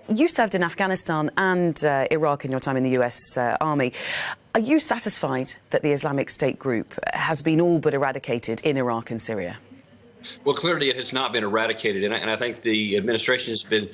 You served in Afghanistan and Iraq in your time in the US Army. Are you satisfied that the Islamic State group has been all but eradicated in Iraq and Syria? Well, clearly it has not been eradicated, and I think the administration has been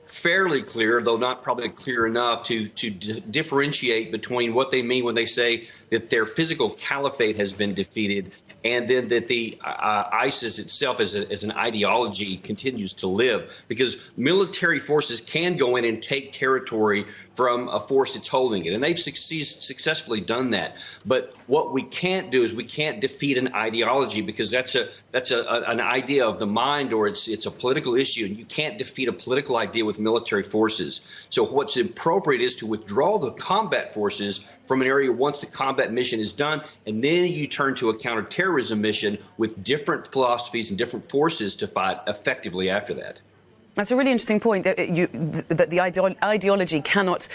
fairly clear, though not probably clear enough, to differentiate between what they mean when they say that their physical caliphate has been defeated and then that the ISIS itself as an ideology continues to live, because military forces can go in and take territory from a force that's holding it, and they've successfully done that. But what we can't do is we can't defeat an ideology, because that's an idea of the mind, or it's a political issue, and you can't defeat a political idea with military forces. So what's appropriate is to withdraw the combat forces from an area once the combat mission is done, and then you turn to a counterterrorism mission with different philosophies and different forces to fight effectively after that. That's a really interesting point, that the ideology cannot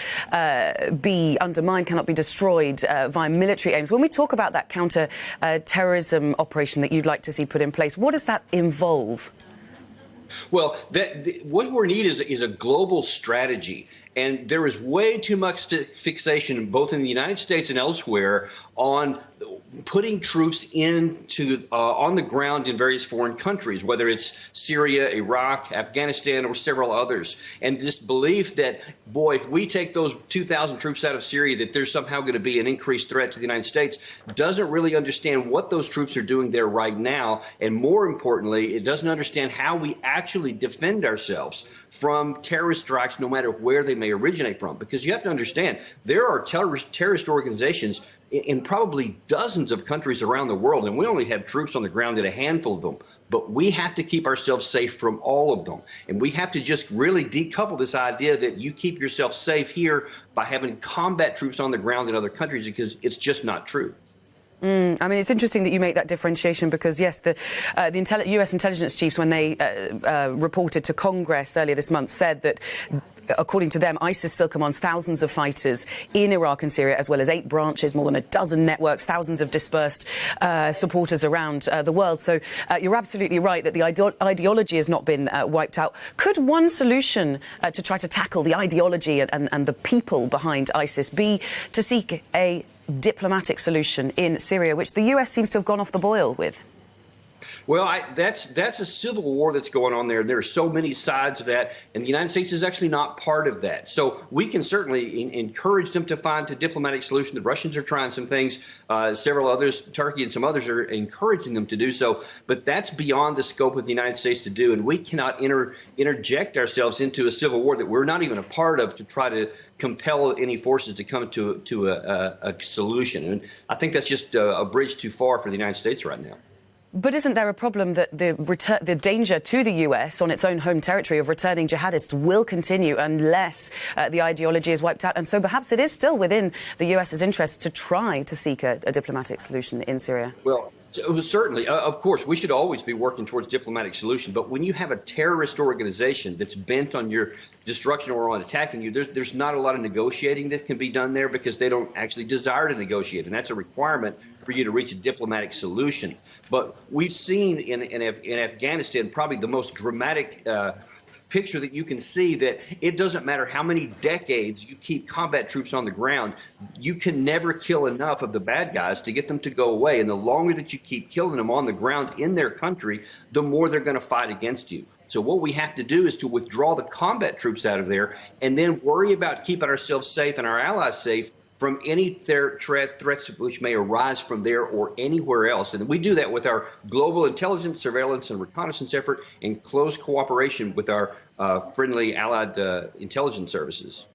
be undermined, cannot be destroyed via military aims. When we talk about that counter-terrorism operation that you'd like to see put in place, what does that involve? Well, what we need is a global strategy. And there is way too much fixation, both in the United States and elsewhere, on putting troops on the ground in various foreign countries, whether it's Syria, Iraq, Afghanistan, or several others. And this belief that, boy, if we take those 2,000 troops out of Syria, that there's somehow going to be an increased threat to the United States, doesn't really understand what those troops are doing there right now. And more importantly, it doesn't understand how we actually defend ourselves from terrorist strikes, no matter where they may originate from. Because you have to understand, there are terrorist organizations in probably dozens of countries around the world, and we only have troops on the ground in a handful of them. But we have to keep ourselves safe from all of them. And we have to just really decouple this idea that you keep yourself safe here by having combat troops on the ground in other countries, because it's just not true. I mean, it's interesting that you make that differentiation, because, yes, the US intelligence chiefs, when they reported to Congress earlier this month, said that, according to them, ISIS still commands thousands of fighters in Iraq and Syria, as well as 8 branches, more than a dozen networks, thousands of dispersed supporters around the world. So you're absolutely right that the ideology has not been wiped out. Could one solution to try to tackle the ideology and the people behind ISIS be to seek a diplomatic solution in Syria, which the US seems to have gone off the boil with? Well, that's a civil war that's going on there. There are so many sides of that, and the United States is actually not part of that. So we can certainly encourage them to find a diplomatic solution. The Russians are trying some things. Several others, Turkey and some others, are encouraging them to do so. But that's beyond the scope of the United States to do, and we cannot interject ourselves into a civil war that we're not even a part of to try to compel any forces to come to a solution. And I think that's just a bridge too far for the United States right now. But isn't there a problem that the danger to the US on its own home territory of returning jihadists will continue unless the ideology is wiped out? And so perhaps it is still within the US's interest to try to seek a diplomatic solution in Syria. Well, certainly, of course, we should always be working towards diplomatic solution. But when you have a terrorist organization that's bent on your destruction or on attacking you, there's not a lot of negotiating that can be done there, because they don't actually desire to negotiate. And that's a requirement for you to reach a diplomatic solution. But we've seen in Afghanistan probably the most dramatic picture that you can see, that it doesn't matter how many decades you keep combat troops on the ground, you can never kill enough of the bad guys to get them to go away. And the longer that you keep killing them on the ground in their country, the more they're going to fight against you. So what we have to do is to withdraw the combat troops out of there, and then worry about keeping ourselves safe and our allies safe from any threats which may arise from there or anywhere else. And we do that with our global intelligence, surveillance, and reconnaissance effort in close cooperation with our friendly allied intelligence services.